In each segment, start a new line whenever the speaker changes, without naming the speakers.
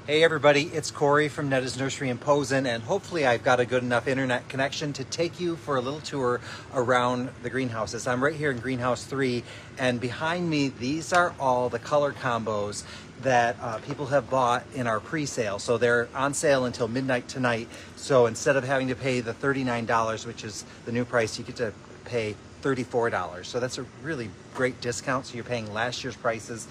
Hey everybody, it's Corey from Netta's Nursery in Posen, and hopefully I've got a good enough internet connection to take you for a little tour around the greenhouses. I'm right here in Greenhouse 3, and behind me, these are all the color combos that people have bought in our pre-sale. So they're on sale until midnight tonight. So instead of having to pay the $39, which is the new price, you get to pay $34. So that's a really great discount. So you're paying last year's prices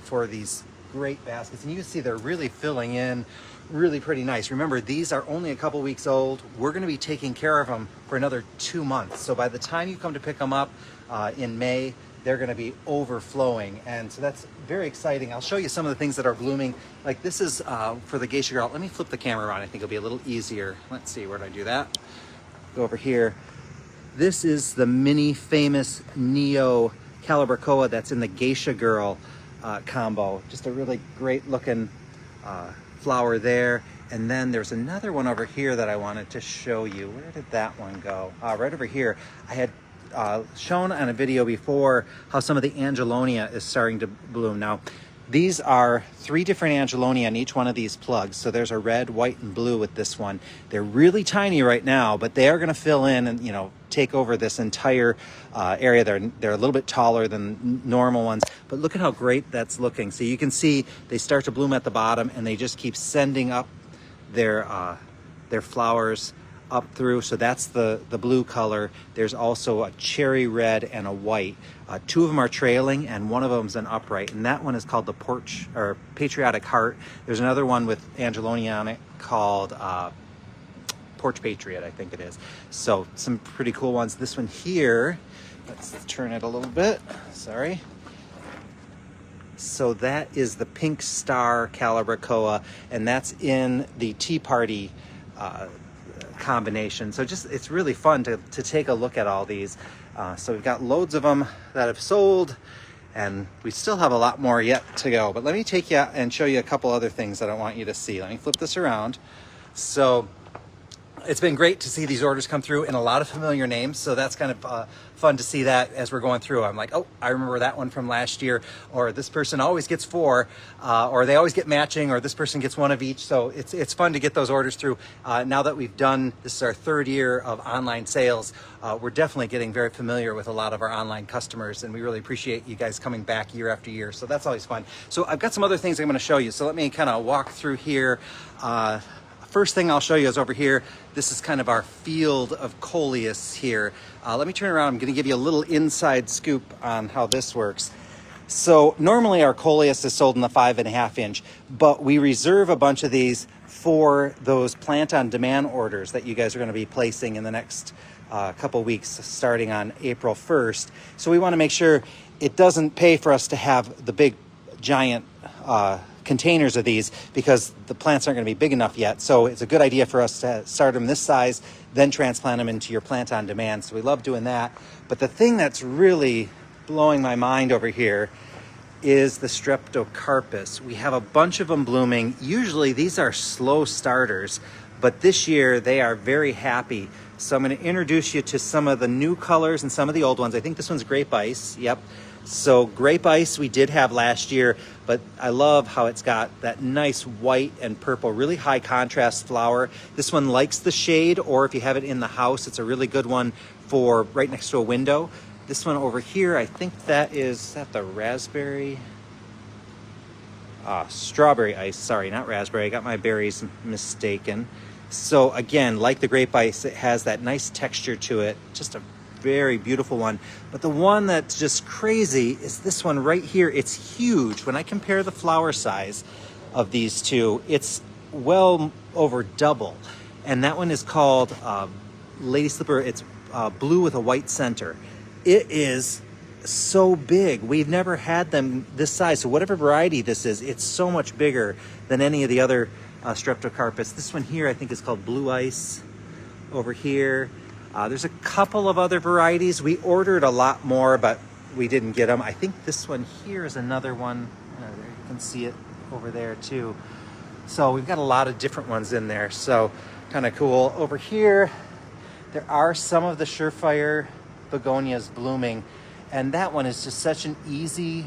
for these great baskets, and you can see they're really filling in really pretty nice. Remember, these are only a couple weeks old. We're going to be taking care of them for another 2 months. So by the time you come to pick them up in May, they're going to be overflowing, and so that's very exciting. I'll show you some of the things that are blooming. Like this is for the Geisha Girl. Let me flip the camera around. I think it'll be a little easier. Let's see, where did I do that? Go over here. This is the mini famous Neo Calibracoa that's in the Geisha Girl combo. Just a really great looking flower there. And then there's another one over here that I wanted to show you. Where did that one go? Right over here. I had shown on a video before how some of the Angelonia is starting to bloom. Now, these are 3 different Angelonia in each one of these plugs. So there's a red, white, and blue with this one. They're really tiny right now, but they are going to fill in and, you know, take over this entire area. They're a little bit taller than normal ones, but look at how great that's looking. So you can see they start to bloom at the bottom, and they just keep sending up their flowers up through. So that's the blue color. There's also a cherry red and a white. 2 of them are trailing, and one of them's an upright, and that one is called the Patriotic Heart. There's another one with Angelonia on it called Porch Patriot, I think it is. So some pretty cool ones. This one here, let's turn it a little bit. Sorry. So that is the Pink Star Calibracoa, and that's in the Tea Party combination. So just, it's really fun to take a look at all these. So we've got loads of them that have sold, and we still have a lot more yet to go. But let me take you out and show you a couple other things that I want you to see. Let me flip this around. So it's been great to see these orders come through in a lot of familiar names. So that's kind of fun to see that as we're going through. I'm like, oh, I remember that one from last year, or this person always gets 4, or they always get matching, or this person gets 1 of each. So it's fun to get those orders through. Now that we've done, this is our 3rd year of online sales, we're definitely getting very familiar with a lot of our online customers, and we really appreciate you guys coming back year after year. So that's always fun. So I've got some other things I'm going to show you. So let me kind of walk through here. First thing I'll show you is over here. This is kind of our field of coleus here. Let me turn around. I'm going to give you a little inside scoop on how this works. So normally our coleus is sold in the 5.5 inch, but we reserve a bunch of these for those plant on demand orders that you guys are going to be placing in the next couple weeks, starting on April 1st. So we want to make sure it doesn't pay for us to have the big giant containers of these, because the plants aren't going to be big enough yet. So it's a good idea for us to start them this size, then transplant them into your plant on demand. So we love doing that. But the thing that's really blowing my mind over here is the Streptocarpus. We have a bunch of them blooming. Usually these are slow starters, but this year they are very happy. So I'm going to introduce you to some of the new colors and some of the old ones. I think this one's Grape Ice. Yep. So Grape Ice we did have last year, but I love how it's got that nice white and purple, really high contrast flower. This one likes the shade, or if you have it in the house, it's a really good one for right next to a window. This one over here, I think is that the raspberry? Strawberry Ice, sorry, not raspberry. I got my berries mistaken. So again, like the Grape Ice, it has that nice texture to it, just a very beautiful one. But the one that's just crazy is this one right here. It's huge. When I compare the flower size of these two, it's well over double. And that one is called Lady Slipper. It's blue with a white center. It is so big. We've never had them this size. So whatever variety this is, it's so much bigger than any of the other Streptocarpus. This one here I think is called Blue Ice over here. There's a couple of other varieties. We ordered a lot more, but we didn't get them. I think this one here is another one. There, you can see it over there too. So we've got a lot of different ones in there. So kind of cool. Over here, there are some of the Surefire begonias blooming, and that one is just such an easy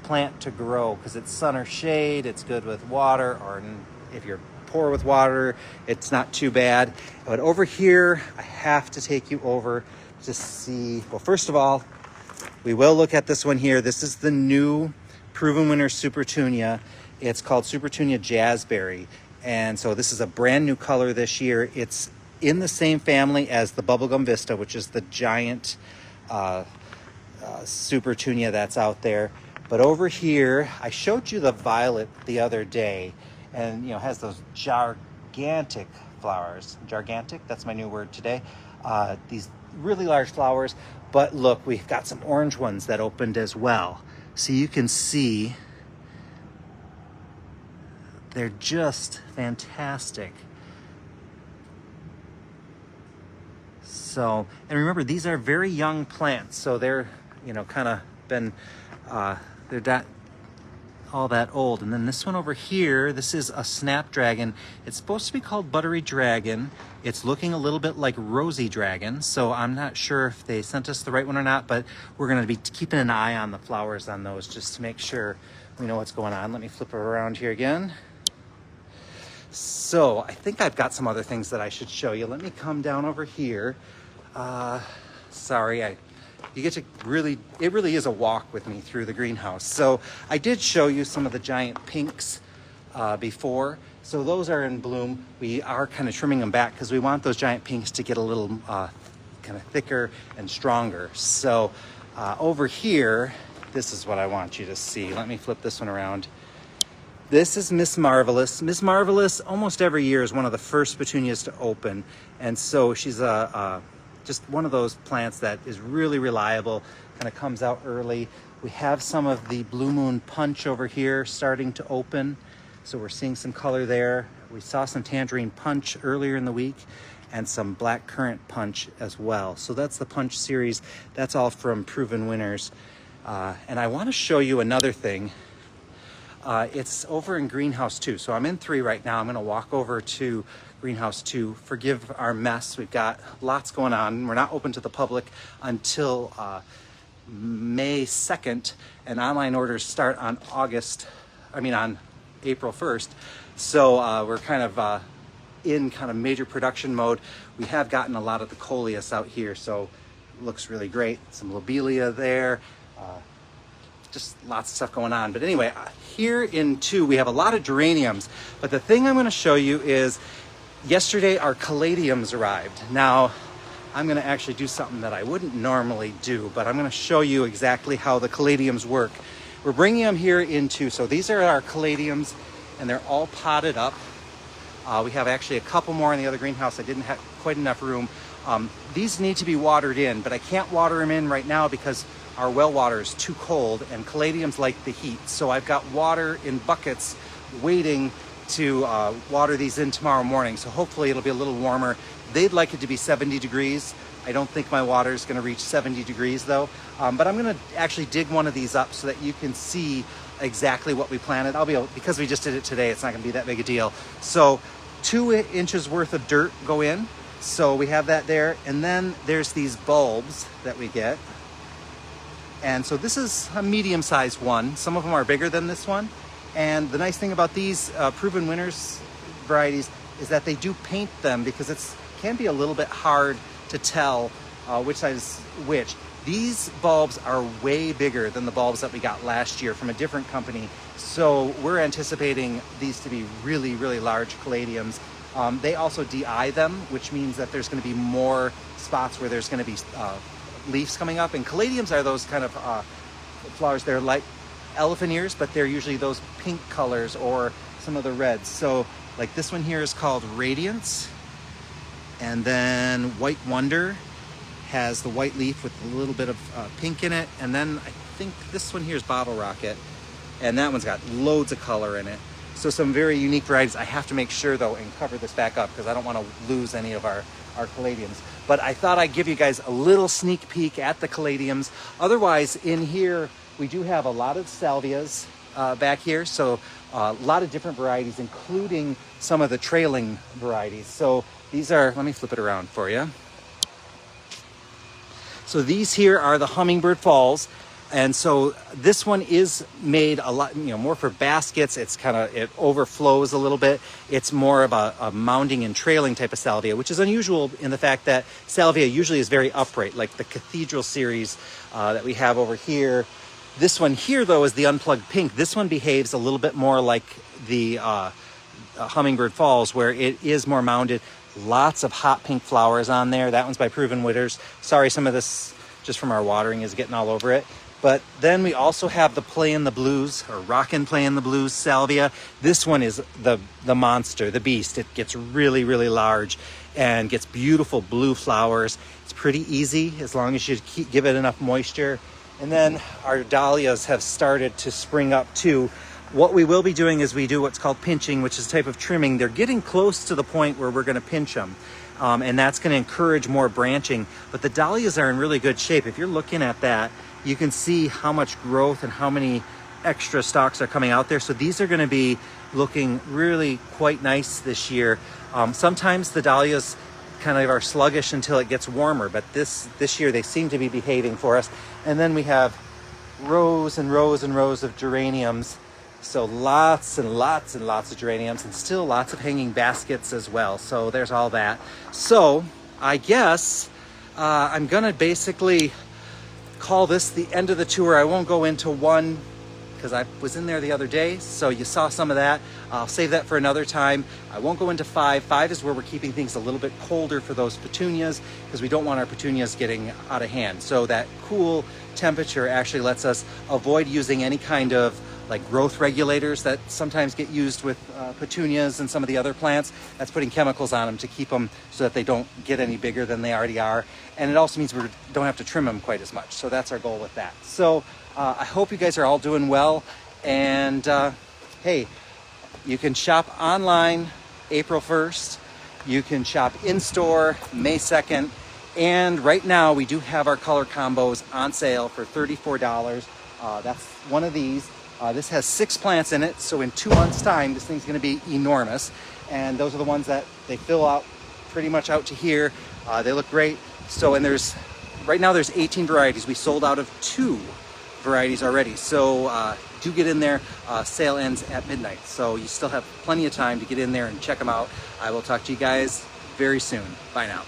plant to grow because it's sun or shade, it's good with water, or if you're poor with water, it's not too bad. But over here, I have to take you over to see, well, first of all, we will look at this one here. This is the new Proven Winner Supertunia. It's called Supertunia Jazzberry. And so this is a brand new color this year. It's in the same family as the Bubblegum Vista, which is the giant Supertunia that's out there. But over here, I showed you the violet the other day, and you know, has those gigantic flowers. Gigantic, that's my new word today. These really large flowers. But look, we've got some orange ones that opened as well. So you can see they're just fantastic. So, and remember, these are very young plants, so they're, you know, kind of been, they're not all that old. And then this one over here, this is a snapdragon. It's supposed to be called Buttery Dragon. It's looking a little bit like Rosy Dragon, so I'm not sure if they sent us the right one or not, but we're going to be keeping an eye on the flowers on those just to make sure we know what's going on. Let me flip it around here again. So I think I've got some other things that I should show you. Let me come down over here. Sorry, you get to really, it really is a walk with me through the greenhouse. So I did show you some of the giant pinks before. So those are in bloom. We are kind of trimming them back because we want those giant pinks to get a little kind of thicker and stronger. So over here, this is what I want you to see. Let me flip this one around. This is Miss Marvelous. Miss Marvelous almost every year is one of the first petunias to open. And so she's just one of those plants that is really reliable, kind of comes out early. We have some of the Blue Moon Punch over here starting to open. So we're seeing some color there. We saw some Tangerine Punch earlier in the week and some Black Currant Punch as well. So that's the Punch series. That's all from Proven Winners. And I want to show you another thing. It's over in Greenhouse 2. So I'm in 3 right now. I'm going to walk over to Greenhouse 2. Forgive our mess. We've got lots going on. We're not open to the public until May 2nd, and online orders start on on April 1st. So we're kind of in kind of major production mode. We have gotten a lot of the coleus out here, so it looks really great. Some lobelia there. Just lots of stuff going on. But anyway, here in 2, we have a lot of geraniums. But the thing I'm going to show you is yesterday our caladiums arrived. Now, I'm going to actually do something that I wouldn't normally do, but I'm going to show you exactly how the caladiums work. We're bringing them here in 2. So these are our caladiums, and they're all potted up. We have actually a couple more in the other greenhouse. I didn't have quite enough room. These need to be watered in, but I can't water them in right now because our well water is too cold, and caladiums like the heat. So I've got water in buckets waiting to water these in tomorrow morning. So hopefully it'll be a little warmer. They'd like it to be 70 degrees. I don't think my water is going to reach 70 degrees though. But I'm going to actually dig one of these up so that you can see exactly what we planted. Because we just did it today, it's not going to be that big a deal. So 2 inches worth of dirt go in. So we have that there. And then there's these bulbs that we get. And so this is a medium-sized one. Some of them are bigger than this one. And the nice thing about these Proven Winners varieties is that they do paint them because it can be a little bit hard to tell which side is which. These bulbs are way bigger than the bulbs that we got last year from a different company. So we're anticipating these to be really, really large caladiums. They also de-eye them, which means that there's going to be more spots where there's going to be leaves coming up. And caladiums are those kind of flowers. They're like elephant ears, but they're usually those pink colors or some of the reds. So like this one here is called Radiance. And then White Wonder has the white leaf with a little bit of pink in it. And then I think this one here is Bottle Rocket. And that one's got loads of color in it. So some very unique varieties. I have to make sure though and cover this back up because I don't want to lose any of our caladiums. But I thought I'd give you guys a little sneak peek at the caladiums. Otherwise, in here, we do have a lot of salvias back here. So a lot of different varieties, including some of the trailing varieties. So these are, let me flip it around for you. So these here are the Hummingbird Falls. And so this one is made a lot, more for baskets. It overflows a little bit. It's more of a mounding and trailing type of salvia, which is unusual in the fact that salvia usually is very upright, like the Cathedral series that we have over here. This one here, though, is the Unplugged Pink. This one behaves a little bit more like the Hummingbird Falls, where it is more mounded. Lots of hot pink flowers on there. That one's by Proven Winners. Sorry, some of this just from our watering is getting all over it. But then we also have the Play in the Blues, or Rockin' Play in the Blues salvia. This one is the monster, the beast. It gets really, really large and gets beautiful blue flowers. It's pretty easy as long as you give it enough moisture. And then our dahlias have started to spring up too. What we will be doing is we do what's called pinching, which is a type of trimming. They're getting close to the point where we're going to pinch them. And that's going to encourage more branching. But the dahlias are in really good shape. If you're looking at that, you can see how much growth and how many extra stalks are coming out there. So these are going to be looking really quite nice this year. Sometimes the dahlias kind of are sluggish until it gets warmer, but this year they seem to be behaving for us. And then we have rows and rows and rows of geraniums. So lots and lots and lots of geraniums, and still lots of hanging baskets as well. So there's all that. So I guess I'm going to basically call this the end of the tour. I won't go into one because I was in there the other day, so you saw some of that. I'll save that for another time. I won't go into 5. 5 is where we're keeping things a little bit colder for those petunias, because we don't want our petunias getting out of hand. So that cool temperature actually lets us avoid using any kind of like growth regulators that sometimes get used with petunias and some of the other plants. That's putting chemicals on them to keep them so that they don't get any bigger than they already are. And it also means we don't have to trim them quite as much. So that's our goal with that. So I hope you guys are all doing well. And hey, you can shop online April 1st. You can shop in-store May 2nd. And right now we do have our color combos on sale for $34. That's one of these. This has 6 plants in it, so in 2 months' time, this thing's going to be enormous. And those are the ones that they fill out pretty much out to here. They look great. So, and right now there's 18 varieties. We sold out of 2 varieties already. So do get in there. Sale ends at midnight. So you still have plenty of time to get in there and check them out. I will talk to you guys very soon. Bye now.